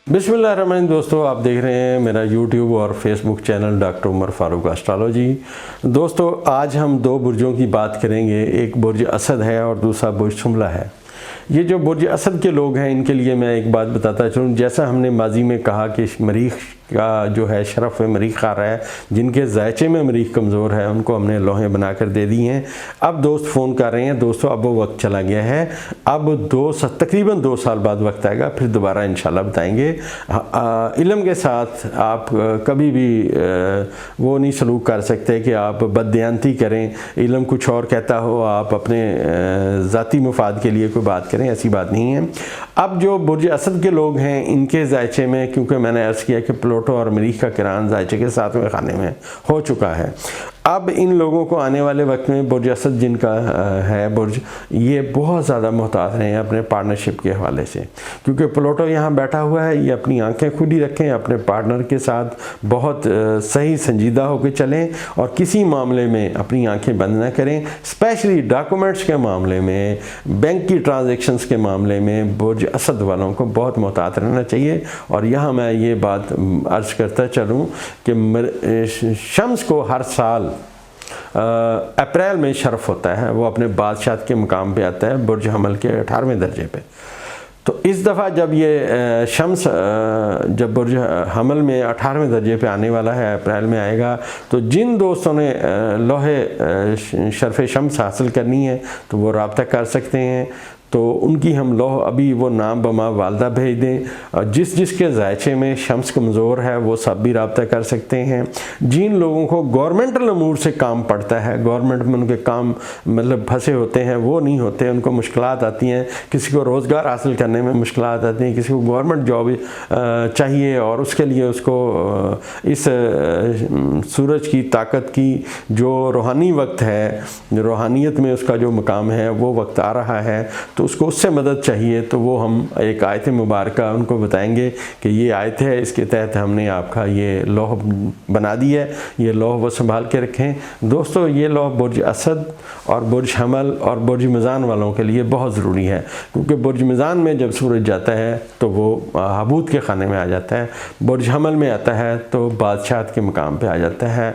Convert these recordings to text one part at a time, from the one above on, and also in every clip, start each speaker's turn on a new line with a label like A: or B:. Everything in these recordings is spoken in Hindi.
A: बिस्मिल्लाहिर्रहमानिर्रहीम। दोस्तों, आप देख रहे हैं मेरा यूट्यूब और Facebook channel doctor Umar Farooq astrology. दोस्तों, आज हम दो बुर्जों की बात करेंगे। एक बुर्ज असद है और दूसरा बुर्ज शुमला है। ये जो बुर्ज असद के लोग हैं, इनके लिए मैं एक बात बताता चलूँ। जैसा हमने माजी में कहा कि मरीख का जो है शरफ़ मरीख आ रहा है, जिनके जायचे में मरीख कमज़ोर है उनको हमने लोहें बना कर दे दी हैं। अब दोस्त फ़ोन कर रहे हैं, दोस्तों अब वो वक्त चला गया है। अब तकरीबन 2 साल बाद वक्त आएगा, फिर दोबारा इंशाल्लाह बताएंगे। इल्म के साथ आप कभी भी वो नहीं सलूक कर सकते कि आप बददियानती करें, इल्म कुछ और कहता हो, आप अपने ज़ाती मुफाद के लिए कोई बात करें, ऐसी बात नहीं है। अब जो बुर्ज असद के लोग हैं, इनके जायचे में, क्योंकि मैंने अर्ज़ किया कि प्लूटो और मरीख का किरान जायचे के 7वें खाने में हो चुका है। अब इन लोगों को आने वाले वक्त में बुर्ज असद जिनका है बुर्ज, ये बहुत ज़्यादा मोहतात रहें अपने पार्टनरशिप के हवाले से, क्योंकि प्लूटो यहाँ बैठा हुआ है। ये अपनी आंखें खुली रखें, अपने पार्टनर के साथ बहुत सही संजीदा होकर चलें और किसी मामले में अपनी आंखें बंद ना करें। स्पेशली डॉक्यूमेंट्स के मामले में, बैंक की ट्रांजेक्शन्स के मामले में बुर्ज असद वालों को बहुत मोहतात रहना चाहिए। और यहाँ मैं ये बात अर्ज़ करता चलूँ कि शम्स को हर साल अप्रैल में शरफ़ होता है, वो अपने बादशाह के मुकाम पे आता है बुर्ज हमल के 18वें दर्जे पे। तो इस दफ़ा जब ये शम्स जब बुर्ज हमल में 18वें दर्जे पे आने वाला है, अप्रैल में आएगा, तो जिन दोस्तों ने लोहे शर्फ़ शम्स हासिल करनी है तो वो रब्ता कर सकते हैं। तो उनकी हम लोह अभी वो नाम बमा वालदा भेज दें। जिसके जायचे में शम्स कमज़ोर है वो सब भी रब्ता कर सकते हैं। जिन लोगों को गवर्नमेंटल अमूर से काम पड़ता है, गवर्नमेंट में उनके काम मतलब फंसे होते हैं, वो नहीं होते, उनको मुश्किलात आती हैं, किसी को रोज़गार हासिल करने में मुश्किलात आती हैं, किसी को गवर्नमेंट जॉब चाहिए और उसके लिए उसको इस सूरज की ताकत की जो रूहानी वक्त है, रूहानियत में उसका जो मकाम है वो वक्त आ रहा है, तो उसको उससे मदद चाहिए। तो वो हम एक आयत मुबारक उनको बताएंगे कि ये आयत है, इसके तहत हमने आपका ये लौह बना दी है, ये लौह वो संभाल के रखें। दोस्तों, ये लौह बुर्ज असद और बुर्ज हमल और बुर्ज मिज़ान वालों के लिए बहुत ज़रूरी है, क्योंकि बुर्ज मिज़ान में जब सूरज जाता है तो वो हबूत के खाने में आ जाता है, बुर्ज हमल में आता है तो बादशाह के मकाम पे आ जाता है।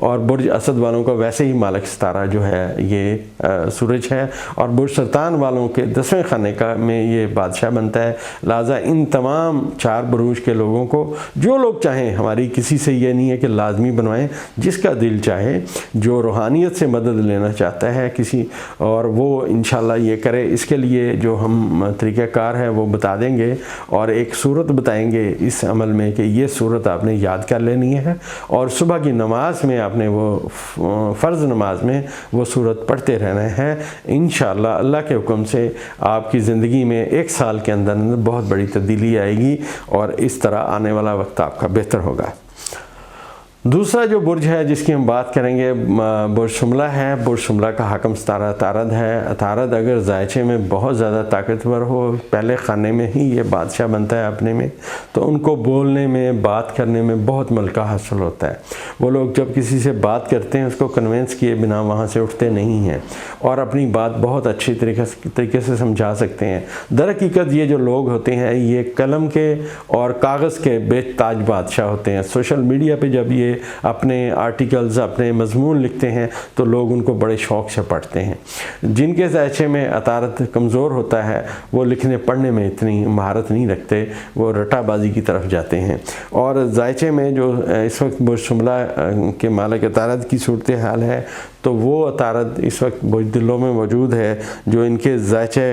A: और बुर्ज असद वालों का वैसे ही मालिक सितारा जो है ये सूरज है, और बुर्ज सरतान वालों के 10वें खाने का में ये बादशाह बनता है। लिहाजा इन तमाम 4 बुरूज के लोगों को, जो लोग चाहें, हमारी किसी से ये नहीं है कि लाजमी बनवाएं, जिसका दिल चाहे, जो रूहानियत से मदद लेना चाहता है किसी, और वो इंशाल्लाह ये करे। इसके लिए जो हम तरीक़ाकार है वो बता देंगे और एक सूरत बताएंगे इस अमल में कि ये सूरत आपने याद कर लेनी है और सुबह की नमाज में आपने वो फ़र्ज़ नमाज में वो सूरत पढ़ते रहना है। इंशाल्लाह अल्लाह के हुक्म से आपकी ज़िंदगी में 1 साल के अंदर बहुत बड़ी तब्दीली आएगी और इस तरह आने वाला वक्त आपका बेहतर होगा। दूसरा जो बुर्ज है जिसकी हम बात करेंगे, बुर्ज शुमला है। बुर्ज शुमला का हाकम सितारा अतारद है। अतारद अगर जायचे में बहुत ज़्यादा ताकतवर हो, पहले खाने में ही ये बादशाह बनता है अपने में, तो उनको बोलने में, बात करने में बहुत मलका हासिल होता है। वो लोग जब किसी से बात करते हैं उसको कन्वेंस किए बिना वहाँ से उठते नहीं हैं और अपनी बात बहुत अच्छी तरीके से समझा सकते हैं। दरहकीकत ये जो लोग होते हैं ये कलम के और कागज़ के बेताज बादशाह होते हैं। सोशल मीडिया पर जब ये अपने आर्टिकल्स, अपने मजमून लिखते हैं तो लोग उनको बड़े शौक़ से पढ़ते हैं। जिनके जायचे में अतारत कमज़ोर होता है वो लिखने पढ़ने में इतनी महारत नहीं रखते, वो रटाबाजी की तरफ जाते हैं। और जायचे में जो इस वक्त बुर्ज शुमला के मालिक अतारत की सूरत हाल है, तो वो अतारत इस वक्त बुज़दिलों में मौजूद है जो इनके जायचे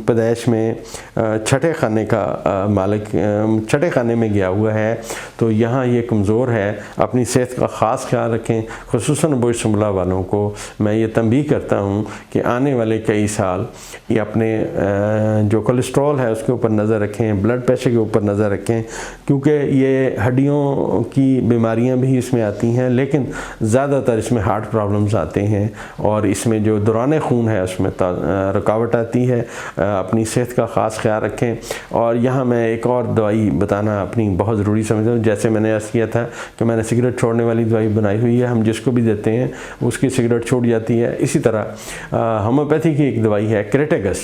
A: पैदाइश में 6ठे खाने का मालिक 6ठे खाने में गया हुआ है। तो यहाँ ये कमज़ोर है। अपनी सेहत का ख़ास ख्याल रखें। खुसूसन बुर्ज शुमला वालों को मैं ये तंबीह करता हूँ कि आने वाले कई साल ये अपने जो कोलेस्ट्रॉल है उसके ऊपर नज़र रखें, ब्लड प्रेशर के ऊपर नज़र रखें, क्योंकि ये हड्डियों की बीमारियाँ भी इसमें आती हैं, लेकिन ज़्यादातर इसमें हार्ट प्रॉब्लम्स आते हैं और इसमें जो दौरान खून है उसमें रुकावट आती है। अपनी सेहत का ख़ास ख्याल रखें। और यहाँ मैं एक और दवाई बताना अपनी बहुत ज़रूरी समझता हूँ। जैसे मैंने अर्ज़ किया था कि मैंने सिगरेट छोड़ने वाली दवाई बनाई हुई है, हम जिसको भी देते हैं उसकी सिगरेट छूट जाती है। इसी तरह होम्योपैथी की एक दवाई है क्रेटेगस,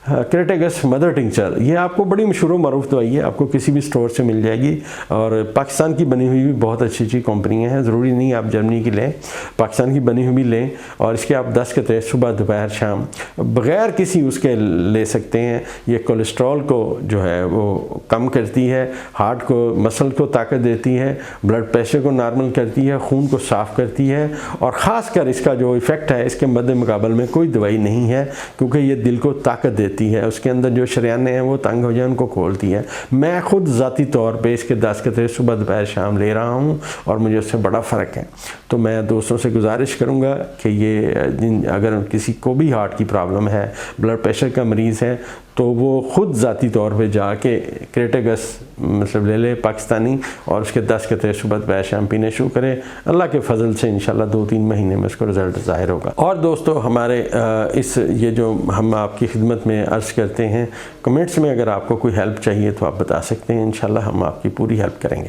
A: क्रेटेगस मदर टिंचर, ये आपको बड़ी मशहूर मरूफ दवाई है, आपको किसी भी स्टोर से मिल जाएगी और पाकिस्तान की बनी हुई भी बहुत अच्छी अच्छी कंपनियाँ हैं, ज़रूरी नहीं आप जर्मनी की लें, पाकिस्तान की बनी हुई भी लें और इसके आप 10 कतरे सुबह दोपहर शाम बग़ैर किसी उसके ले सकते हैं। ये कोलेस्ट्रॉल को जो है वो कम करती है, हार्ट को मसल को ताकत देती है, ब्लड प्रेशर को नॉर्मल करती है, खून को साफ़ करती है और ख़ास कर इसका जो इफ़ेक्ट है इसके मद्दे मुकाबले में कोई दवाई नहीं है, क्योंकि ये दिल को ताकत देती है, उसके अंदर जो शरियाने हैं वो तंग हो जाए उनको खोलती है। मैं खुद ज़ाती तौर पे इसके 10 कतरे सुबह दोपहर शाम ले रहा हूँ और मुझे उससे बड़ा फ़र्क है। तो मैं दोस्तों से गुजारिश करूँगा कि ये अगर किसी को भी हार्ट की प्रॉब्लम है, ब्लड प्रेशर का मरीज़ है, तो वो ख़ुद ज़ाती तौर पे जाके क्रेटेगस मतलब ले ले पाकिस्तानी और उसके 10 कतरे सुबह दोपहर शाम पीने शुरू करें। अल्लाह के फजल से इंशाल्लाह 2-3 महीने में उसको रिज़ल्ट ज़ाहिर होगा। और दोस्तों हमारे ये जो हम आपकी खिदमत में अर्ज़ करते हैं, कमेंट्स में अगर आपको कोई हेल्प चाहिए तो आप बता सकते हैं, इंशाल्लाह हम आपकी पूरी हेल्प करेंगे।